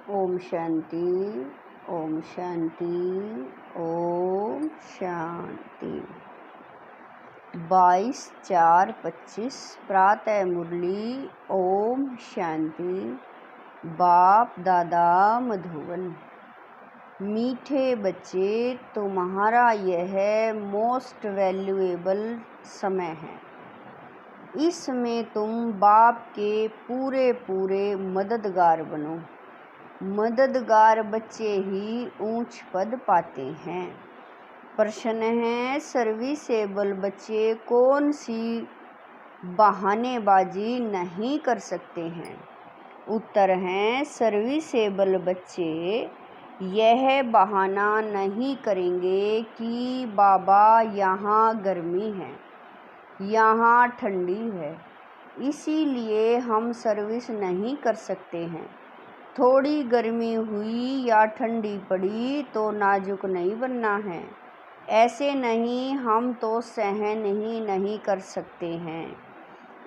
ओम शांति। ओम शांति। ओम शांति। 22/4/25 प्रातः मुरली। ओम शांति। बाप दादा मधुबन। मीठे बच्चे, तुम्हारा यह मोस्ट वैल्यूएबल समय है। इसमें तुम बाप के पूरे मददगार बनो। मददगार बच्चे ही ऊंच पद पाते हैं। प्रश्न है, सर्विसेबल बच्चे कौन सी बहानेबाजी नहीं कर सकते हैं? उत्तर है, सर्विसेबल बच्चे यह बहाना नहीं करेंगे कि बाबा यहाँ गर्मी है, यहाँ ठंडी है, इसीलिए हम सर्विस नहीं कर सकते हैं। थोड़ी गर्मी हुई या ठंडी पड़ी तो नाजुक नहीं बनना है। ऐसे नहीं, हम तो सहन ही नहीं कर सकते हैं।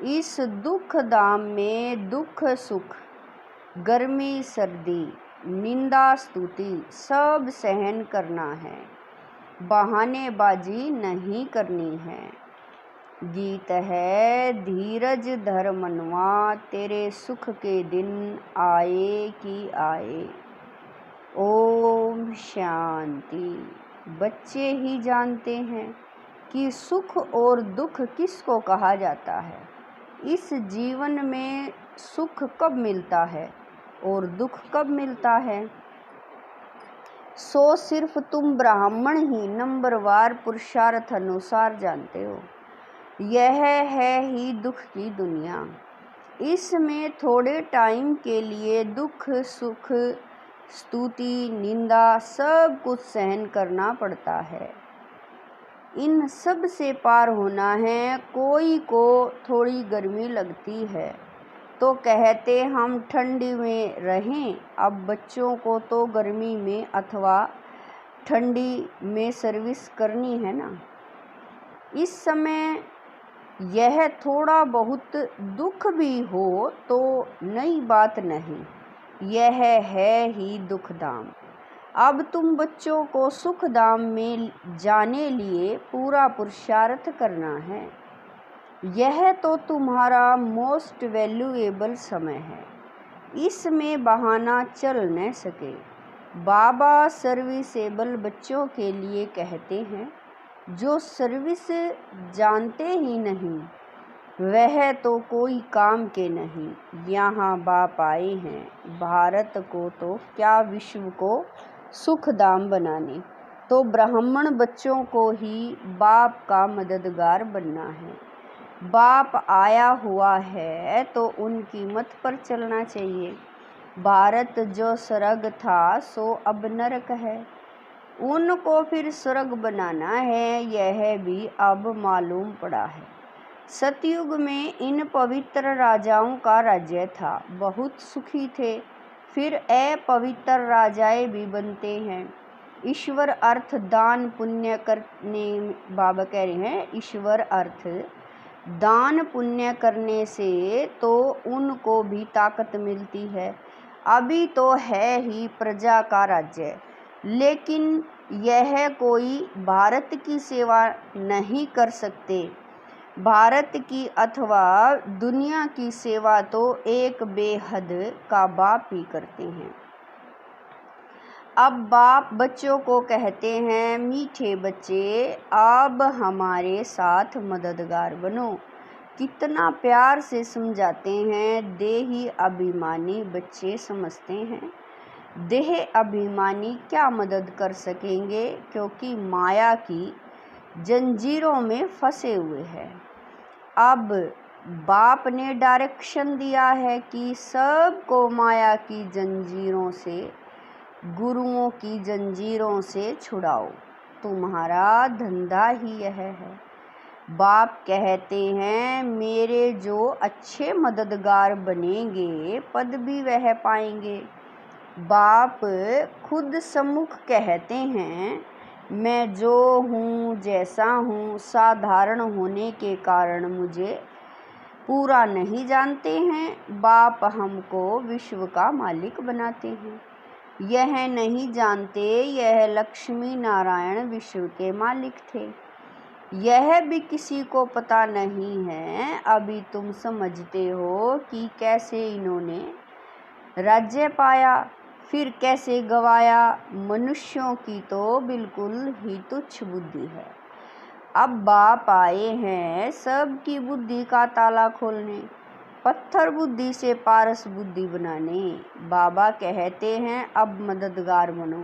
इस दुख धाम में दुख सुख, गर्मी सर्दी, निंदा स्तुति सब सहन करना है। बहानेबाजी नहीं करनी है। गीत है, धीरज धर मनवा, तेरे सुख के दिन आए कि आए। ओम शांति। बच्चे ही जानते हैं कि सुख और दुख किसको कहा जाता है। इस जीवन में सुख कब मिलता है और दुख कब मिलता है, सो सिर्फ तुम ब्राह्मण ही नंबरवार पुरुषार्थ अनुसार जानते हो। यह है ही दुख की दुनिया। इसमें थोड़े टाइम के लिए दुख सुख स्तुति निंदा सब कुछ सहन करना पड़ता है। इन सब से पार होना है। कोई को थोड़ी गर्मी लगती है तो कहते हम ठंडी में रहें। अब बच्चों को तो गर्मी में अथवा ठंडी में सर्विस करनी है ना। इस समय यह थोड़ा बहुत दुख भी हो तो नई बात नहीं, यह है ही दुख धाम। अब तुम बच्चों को सुख धाम में जाने लिए पूरा पुरुषार्थ करना है। यह तो तुम्हारा मोस्ट वैल्यूएबल समय है। इसमें बहाना चल न सके। बाबा सर्विसेबल बच्चों के लिए कहते हैं, जो सर्विस जानते ही नहीं वह तो कोई काम के नहीं। यहाँ बाप आए हैं भारत को तो क्या विश्व को सुखधाम बनाने। तो ब्राह्मण बच्चों को ही बाप का मददगार बनना है। बाप आया हुआ है तो उनकी मत पर चलना चाहिए। भारत जो स्वर्ग था सो अब नरक है, उनको फिर स्वर्ग बनाना है, यह भी अब मालूम पड़ा है। सतयुग में इन पवित्र राजाओं का राज्य था, बहुत सुखी थे। फिर अपवित्र राजाएं भी बनते हैं। ईश्वर अर्थ दान पुण्य करने, बाबा कह रहे हैं ईश्वर अर्थ दान पुण्य करने से तो उनको भी ताकत मिलती है। अभी तो है ही प्रजा का राज्य, लेकिन यह कोई भारत की सेवा नहीं कर सकते। भारत की अथवा दुनिया की सेवा तो एक बेहद का बाप ही करते हैं। अब बाप बच्चों को कहते हैं, मीठे बच्चे अब हमारे साथ मददगार बनो। कितना प्यार से समझाते हैं। देही अभिमानी बच्चे समझते हैं देह अभिमानी क्या मदद कर सकेंगे, क्योंकि माया की जंजीरों में फंसे हुए हैं। अब बाप ने डायरेक्शन दिया है कि सबको माया की जंजीरों से, गुरुओं की जंजीरों से छुड़ाओ। तुम्हारा धंधा ही यह है। बाप कहते हैं, मेरे जो अच्छे मददगार बनेंगे पद भी वह पाएंगे। बाप खुद सम्मुख कहते हैं, मैं जो हूँ जैसा हूँ, साधारण होने के कारण मुझे पूरा नहीं जानते हैं। बाप हमको विश्व का मालिक बनाते हैं। यह नहीं जानते यह लक्ष्मी नारायण विश्व के मालिक थे। यह भी किसी को पता नहीं है। अभी तुम समझते हो कि कैसे इन्होंने राज्य पाया, फिर कैसे गवाया। मनुष्यों की तो बिल्कुल ही तुच्छ बुद्धि है। अब बाप आए हैं सबकी बुद्धि का ताला खोलने, पत्थर बुद्धि से पारस बुद्धि बनाने। बाबा कहते हैं अब मददगार बनो।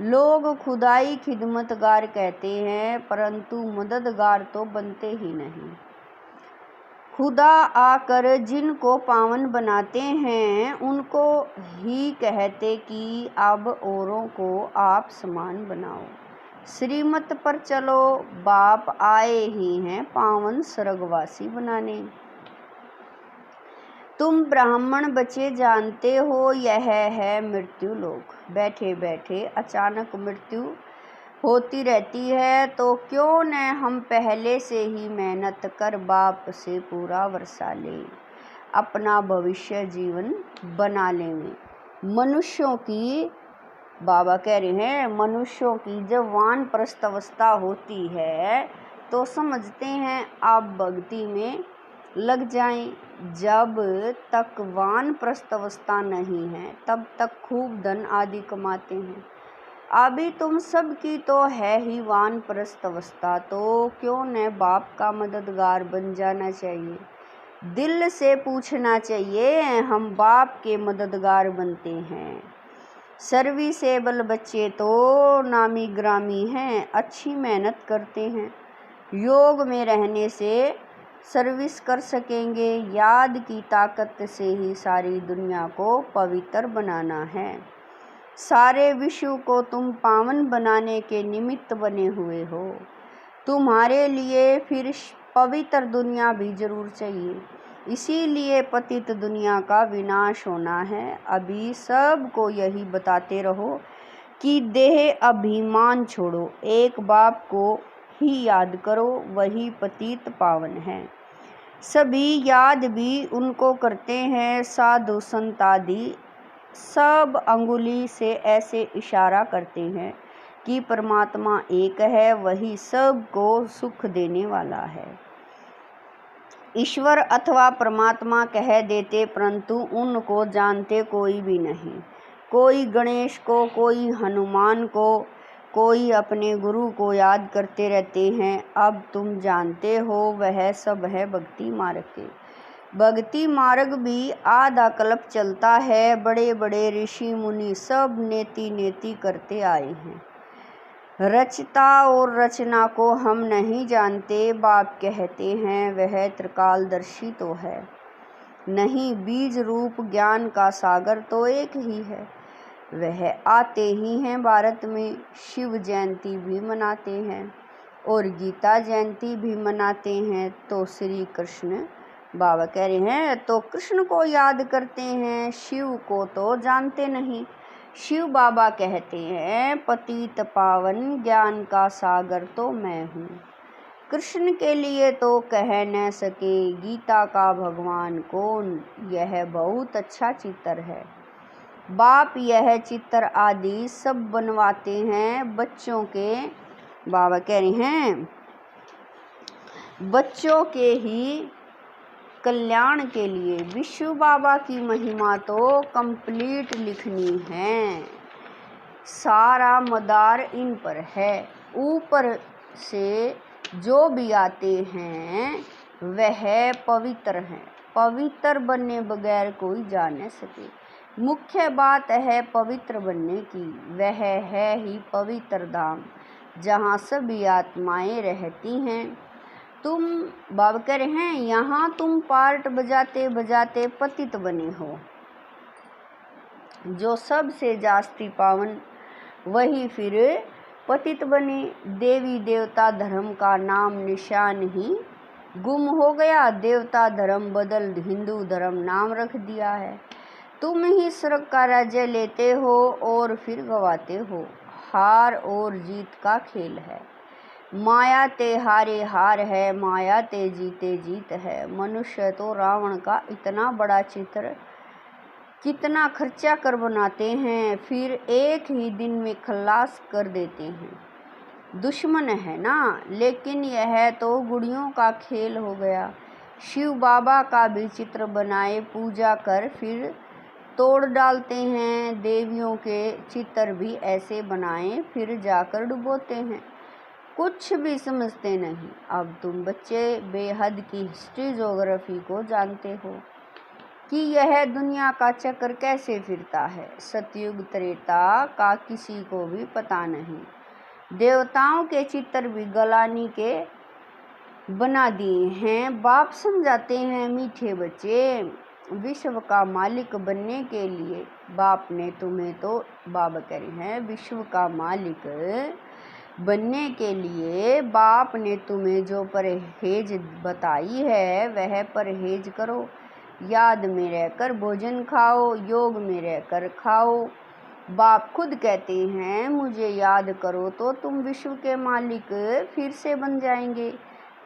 लोग खुदाई खिदमतगार कहते हैं, परंतु मददगार तो बनते ही नहीं। खुदा आकर जिनको पावन बनाते हैं उनको ही कहते कि अब औरों को आप समान बनाओ। श्रीमत पर चलो, बाप आए ही हैं पावन स्वर्गवासी बनाने। तुम ब्राह्मण बच्चे जानते हो यह है मृत्यु लोक। बैठे बैठे अचानक मृत्यु होती रहती है, तो क्यों न हम पहले से ही मेहनत कर बाप से पूरा वर्षा ले, अपना भविष्य जीवन बना लें। मनुष्यों की, बाबा कह रहे हैं, मनुष्यों की जब वानप्रस्थ अवस्था होती है तो समझते हैं आप भक्ति में लग जाएं। जब तक वानप्रस्थ अवस्था नहीं है तब तक खूब धन आदि कमाते हैं। अभी तुम सब की तो है ही वानप्रस्थ अवस्था, तो क्यों न बाप का मददगार बन जाना चाहिए। दिल से पूछना चाहिए, हम बाप के मददगार बनते हैं। सर्विसेबल बच्चे तो नामी ग्रामी हैं, अच्छी मेहनत करते हैं। योग में रहने से सर्विस कर सकेंगे। याद की ताकत से ही सारी दुनिया को पवित्र बनाना है। सारे विश्व को तुम पावन बनाने के निमित्त बने हुए हो। तुम्हारे लिए फिर पवित्र दुनिया भी जरूर चाहिए। इसीलिए पतित दुनिया का विनाश होना है। अभी सबको यही बताते रहो कि देह अभिमान छोड़ो, एक बाप को ही याद करो, वही पतित पावन है। सभी याद भी उनको करते हैं। साधु संत आदि सब अंगुली से ऐसे इशारा करते हैं कि परमात्मा एक है, वही सबको सुख देने वाला है। ईश्वर अथवा परमात्मा कह देते, परंतु उनको जानते कोई भी नहीं। कोई गणेश को, कोई हनुमान को, कोई अपने गुरु को याद करते रहते हैं। अब तुम जानते हो वह सब है भक्ति मार्ग के। भक्ति मार्ग भी आधा कल्प चलता है। बड़े बड़े ऋषि मुनि सब नेति नेति करते आए हैं। रचता और रचना को हम नहीं जानते। बाप कहते हैं वह त्रिकालदर्शी तो है नहीं, बीज रूप ज्ञान का सागर तो एक ही है। वह आते ही हैं भारत में। शिव जयंती भी मनाते हैं और गीता जयंती भी मनाते हैं। तो श्री कृष्ण, बाबा कह रहे हैं, तो कृष्ण को याद करते हैं, शिव को तो जानते नहीं। शिव बाबा कहते हैं पतित पावन ज्ञान का सागर तो मैं हूँ। कृष्ण के लिए तो कह न सके गीता का भगवान कौन। यह बहुत अच्छा चित्र है। बाप यह चित्र आदि सब बनवाते हैं बच्चों के। बाबा कह रहे हैं बच्चों के ही कल्याण के लिए। विश्व बाबा की महिमा तो कंप्लीट लिखनी है। सारा मदार इन पर है। ऊपर से जो भी आते हैं वह पवित्र हैं। पवित्र बनने बगैर कोई जा न सके। मुख्य बात है पवित्र बनने की। वह है ही पवित्र धाम जहाँ सभी आत्माएं रहती हैं। तुम, बाबा कह रहे हैं, यहाँ तुम पार्ट बजाते बजाते पतित बने हो। जो सबसे जास्ती पावन वही फिर पतित बने। देवी देवता धर्म का नाम निशान ही गुम हो गया। देवता धर्म बदल हिंदू धर्म नाम रख दिया है। तुम ही स्वर्ग का राज्य लेते हो और फिर गवाते हो। हार और जीत का खेल है। माया ते हारे हार है, माया ते जीते जीत है। मनुष्य तो रावण का इतना बड़ा चित्र कितना खर्चा कर बनाते हैं, फिर एक ही दिन में खल्लास कर देते हैं। दुश्मन है ना, लेकिन यह तो गुड़ियों का खेल हो गया। शिव बाबा का भी चित्र बनाए, पूजा कर फिर तोड़ डालते हैं। देवियों के चित्र भी ऐसे बनाए, फिर जाकर डुबोते हैं। कुछ भी समझते नहीं। अब तुम बच्चे बेहद की हिस्ट्री ज्योग्राफी को जानते हो कि यह दुनिया का चक्र कैसे फिरता है। सतयुग त्रेता का किसी को भी पता नहीं। देवताओं के चित्र भी गलानी के बना दिए हैं। बाप समझाते हैं, मीठे बच्चे, विश्व का मालिक बनने के लिए बाप ने तुम्हें तो बाबा कह रहे हैं, विश्व का मालिक बनने के लिए बाप ने तुम्हें जो परहेज बताई है वह परहेज करो। याद में रहकर भोजन खाओ, योग में रहकर खाओ। बाप खुद कहते हैं, मुझे याद करो तो तुम विश्व के मालिक फिर से बन जाएंगे।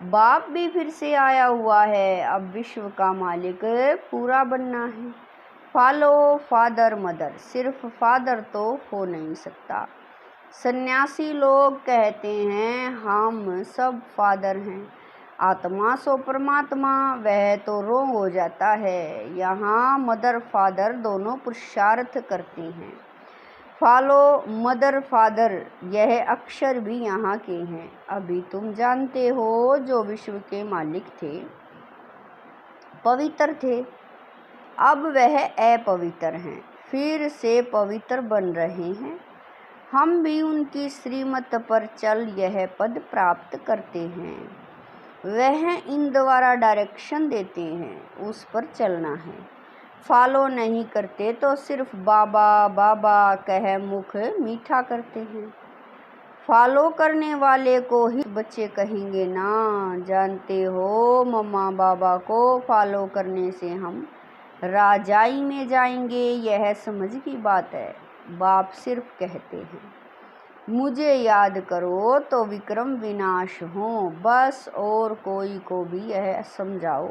बाप भी फिर से आया हुआ है, अब विश्व का मालिक पूरा बनना है। फॉलो फादर मदर, सिर्फ फादर तो हो नहीं सकता। सन्यासी लोग कहते हैं हम सब फादर हैं, आत्मा सो परमात्मा, वह तो रोंग हो जाता है। यहाँ मदर फादर दोनों पुरुषार्थ करते हैं। फॉलो मदर फादर, यह अक्षर भी यहाँ के हैं। अभी तुम जानते हो जो विश्व के मालिक थे, पवित्र थे, अब वह अपवित्र हैं, फिर से पवित्र बन रहे हैं। हम भी उनकी श्रीमत पर चल यह पद प्राप्त करते हैं। वह इन द्वारा डायरेक्शन देते हैं, उस पर चलना है। फॉलो नहीं करते तो सिर्फ बाबा बाबा कह मुख मीठा करते हैं। फॉलो करने वाले को ही बच्चे कहेंगे ना। जानते हो, मम्मा बाबा को फॉलो करने से हम राजाई में जाएंगे, यह समझ की बात है। बाप सिर्फ कहते हैं, मुझे याद करो तो विक्रम विनाश हो, बस। और कोई को भी यह समझाओ,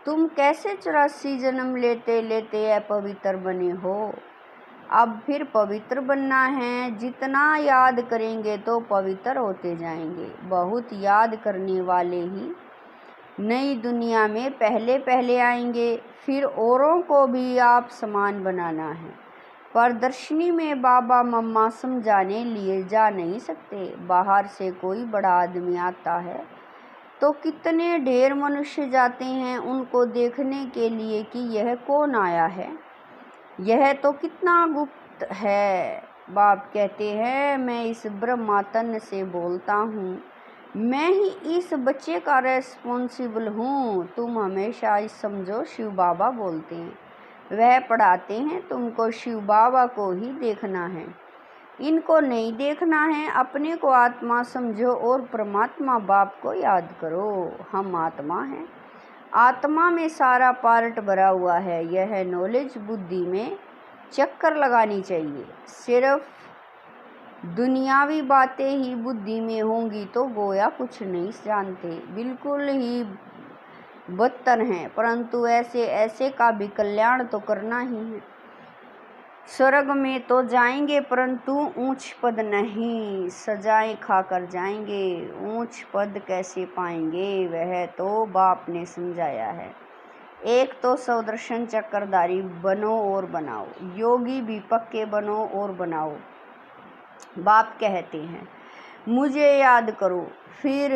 तुम कैसे 84 जन्म लेते लेते अपवित्र बने हो, अब फिर पवित्र बनना है। जितना याद करेंगे तो पवित्र होते जाएंगे। बहुत याद करने वाले ही नई दुनिया में पहले पहले आएंगे, फिर औरों को भी आप समान बनाना है। प्रदर्शनी में बाबा मम्मा समझाने लिए जा नहीं सकते। बाहर से कोई बड़ा आदमी आता है तो कितने ढेर मनुष्य जाते हैं उनको देखने के लिए कि यह कौन आया है, यह तो कितना गुप्त है। बाप कहते हैं, मैं इस ब्रह्मातन से बोलता हूँ, मैं ही इस बच्चे का रेस्पॉन्सिबल हूँ। तुम हमेशा इस समझो, शिव बाबा बोलते हैं, वह पढ़ाते हैं, तुमको शिव बाबा को ही देखना है, इनको नहीं देखना है। अपने को आत्मा समझो और परमात्मा बाप को याद करो। हम आत्मा हैं, आत्मा में सारा पार्ट भरा हुआ है। यह नॉलेज बुद्धि में चक्कर लगानी चाहिए। सिर्फ दुनियावी बातें ही बुद्धि में होंगी तो गोया कुछ नहीं जानते, बिल्कुल ही बदतर हैं। परंतु ऐसे ऐसे का भी कल्याण तो करना ही है। स्वर्ग में तो जाएंगे परंतु ऊंच पद नहीं, सजाएं खाकर जाएंगे। ऊंच पद कैसे पाएंगे, वह तो बाप ने समझाया है। एक तो सौदर्शन चक्रधारी बनो और बनाओ, योगी भी पक्के बनो और बनाओ। बाप कहते हैं, मुझे याद करो, फिर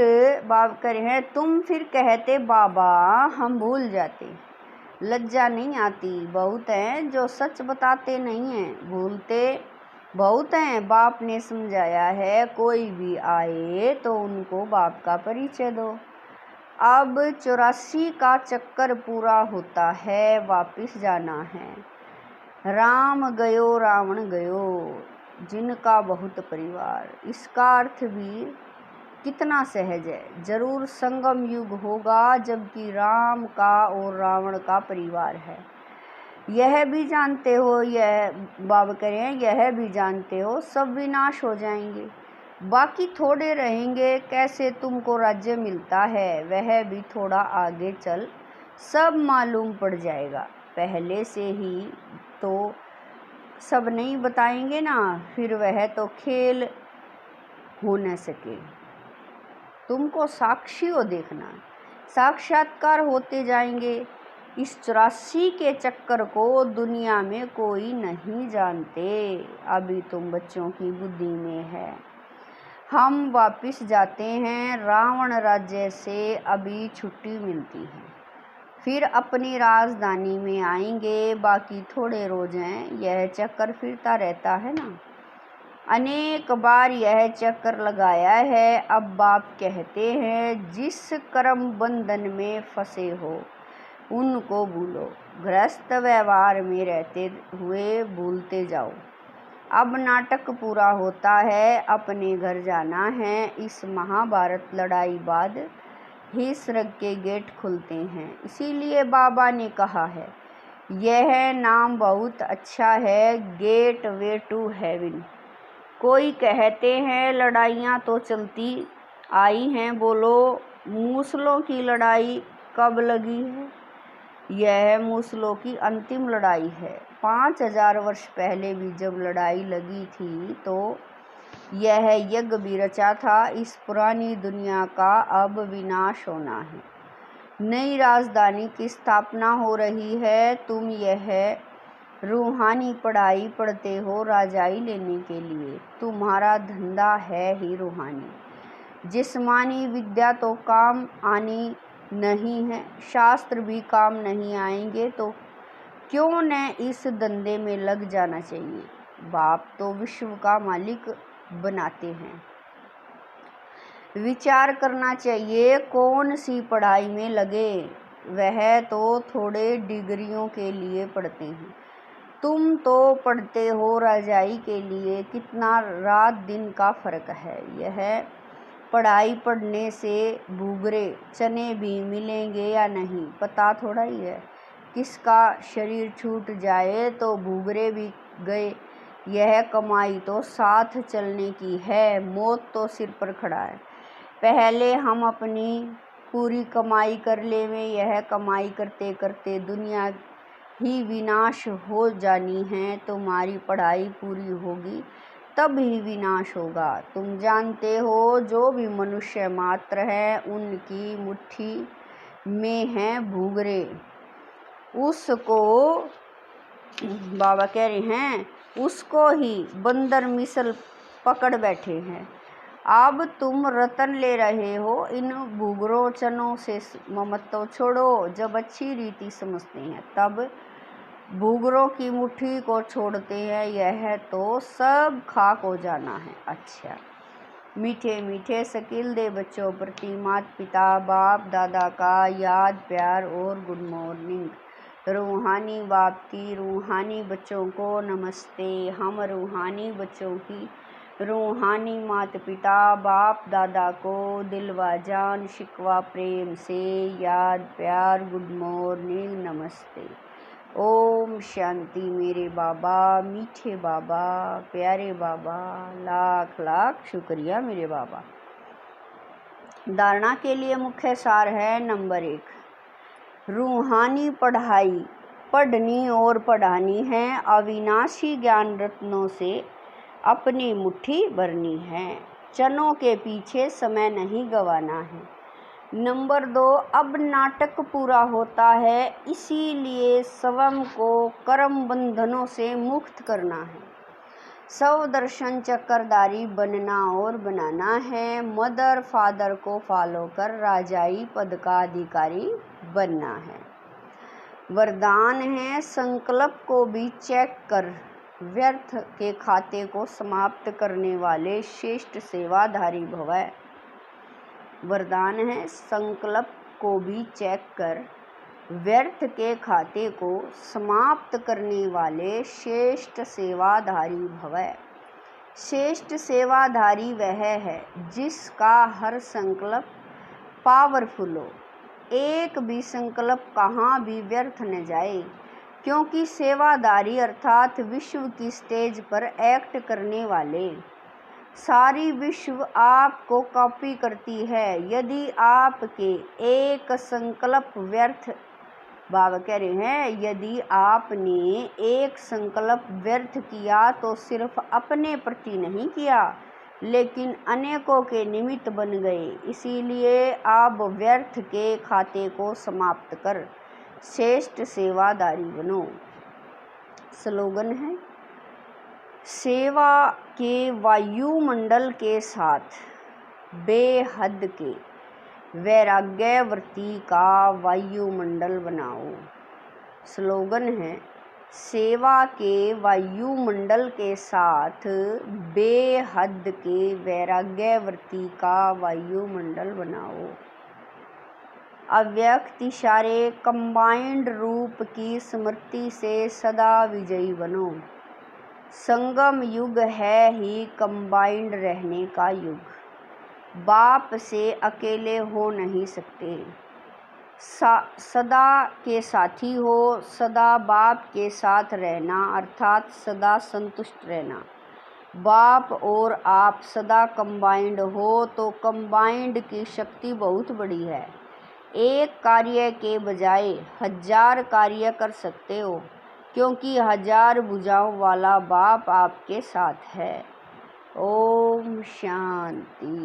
बाप कह रहे हैं, तुम फिर कहते बाबा हम भूल जाते। लज्जा नहीं आती? बहुत हैं जो सच बताते नहीं हैं, भूलते बहुत हैं। बाप ने समझाया है, कोई भी आए तो उनको बाप का परिचय दो। अब 84 का चक्कर पूरा होता है, वापिस जाना है। राम गयो रावण गयो, जिनका बहुत परिवार। इसका अर्थ भी कितना सहज है। जरूर संगम युग होगा जबकि राम का और रावण का परिवार है। यह भी जानते हो, यह बाबा कह रहे हैं, यह भी जानते हो सब विनाश हो जाएंगे। बाकी थोड़े रहेंगे। कैसे तुमको राज्य मिलता है वह भी थोड़ा आगे चल सब मालूम पड़ जाएगा। पहले से ही तो सब नहीं बताएंगे ना, फिर वह तो खेल हो न सके। तुमको साक्षी हो देखना, साक्षात्कार होते जाएंगे। इस 84 के चक्कर को दुनिया में कोई नहीं जानते। अभी तुम बच्चों की बुद्धि में है। हम वापिस जाते हैं रावण राज्य से, अभी छुट्टी मिलती है, फिर अपनी राजधानी में आएंगे। बाकी थोड़े रोज हैं, यह चक्कर फिरता रहता है ना। अनेक बार यह चक्कर लगाया है। अब बाप कहते हैं जिस कर्म बंधन में फंसे हो उनको भूलो, गृहस्थ व्यवहार में रहते हुए भूलते जाओ। अब नाटक पूरा होता है, अपने घर जाना है। इस महाभारत लड़ाई बाद ही स्वर्ग के गेट खुलते हैं। इसीलिए बाबा ने कहा है यह नाम बहुत अच्छा है, गेट वे टू हेवन। कोई कहते हैं लड़ाइयाँ तो चलती आई हैं, बोलो मूसलों की लड़ाई कब लगी है? यह मूसलों की अंतिम लड़ाई है। 5000 वर्ष पहले भी जब लड़ाई लगी थी तो यह यज्ञ भी रचा था। इस पुरानी दुनिया का अब विनाश होना है, नई राजधानी की स्थापना हो रही है। तुम यह रूहानी पढ़ाई पढ़ते हो राजाई लेने के लिए, तुम्हारा धंधा है ही रूहानी। जिस्मानी विद्या तो काम आनी नहीं है, शास्त्र भी काम नहीं आएंगे, तो क्यों न इस धंधे में लग जाना चाहिए। बाप तो विश्व का मालिक बनाते हैं, विचार करना चाहिए कौन सी पढ़ाई में लगे। वह तो थोड़े डिग्रियों के लिए पढ़ते हैं, तुम तो पढ़ते हो राजाई के लिए। कितना रात दिन का फर्क है। यह पढ़ाई पढ़ने से भूगरे चने भी मिलेंगे या नहीं पता थोड़ा ही है। किसका शरीर छूट जाए तो भूगरे भी गए। यह कमाई तो साथ चलने की है, मौत तो सिर पर खड़ा है। पहले हम अपनी पूरी कमाई कर लेवें। यह कमाई करते करते दुनिया ही विनाश हो जानी है। तुम्हारी पढ़ाई पूरी होगी तब ही विनाश होगा। तुम जानते हो जो भी मनुष्य मात्र है उनकी मुट्ठी में है भूगरे। उसको बाबा कह रहे हैं उसको ही बंदर मिसल पकड़ बैठे हैं। अब तुम रतन ले रहे हो, इन भूगरों चनों से ममत्व छोड़ो। जब अच्छी रीति समझते हैं तब भूगरों की मुट्ठी को छोड़ते हैं। यह तो सब खाक हो जाना है। अच्छा, मीठे मीठे शकील दे बच्चों प्रति माता पिता बाप दादा का याद प्यार और गुड मॉर्निंग। रूहानी बाप की रूहानी बच्चों को नमस्ते। हम रूहानी बच्चों की रूहानी माता पिता बाप दादा को दिलवा जान शिकवा प्रेम से याद प्यार गुड मॉर्निंग नमस्ते। ओम शांति। मेरे बाबा मीठे बाबा प्यारे बाबा, लाख लाख शुक्रिया मेरे बाबा। धारणा के लिए मुख्य सार है नंबर 1, रूहानी पढ़ाई पढ़नी और पढ़ानी है। अविनाशी ज्ञान रत्नों से अपनी मुट्ठी भरनी है। चनों के पीछे समय नहीं गंवाना है। नंबर 2, अब नाटक पूरा होता है, इसीलिए स्वयं को कर्म बंधनों से मुक्त करना है। सब दर्शन चक्रधारी बनना और बनाना है। मदर फादर को फॉलो कर राजाई पद का अधिकारी बनना है। वरदान है संकल्प को भी चेक कर, व्यर्थ के खाते को समाप्त करने वाले श्रेष्ठ सेवाधारी भव। वरदान है संकल्प को भी चेक कर, व्यर्थ के खाते को समाप्त करने वाले श्रेष्ठ सेवाधारी भव। श्रेष्ठ सेवाधारी वह है जिसका हर संकल्प पावरफुल हो, एक भी संकल्प कहाँ भी व्यर्थ न जाए। क्योंकि सेवादारी अर्थात विश्व की स्टेज पर एक्ट करने वाले सारी विश्व आपको कॉपी करती है। यदि आपके एक संकल्प व्यर्थ, बाबा कह रहे हैं, यदि आपने एक संकल्प व्यर्थ किया तो सिर्फ अपने प्रति नहीं किया लेकिन अनेकों के निमित्त बन गए। इसीलिए आप व्यर्थ के खाते को समाप्त कर श्रेष्ठ सेवादारी बनो। स्लोगन है, सेवा के वायुमंडल के साथ बेहद के वैराग्यवृत्ति का वायुमंडल बनाओ। स्लोगन है, सेवा के वायुमंडल के साथ बेहद के वैराग्यवृत्ति का वायुमंडल बनाओ। अव्यक्त इशारे कंबाइंड रूप की स्मृति से सदा विजयी बनो। संगम युग है ही कंबाइंड रहने का युग। बाप से अकेले हो नहीं सकते, सदा के साथी हो। सदा बाप के साथ रहना अर्थात सदा संतुष्ट रहना। बाप और आप सदा कंबाइंड हो तो कंबाइंड की शक्ति बहुत बड़ी है। एक कार्य के बजाय 1000 कार्य कर सकते हो क्योंकि 1000 भुजाओं वाला बाप आपके साथ है। ओम शांति।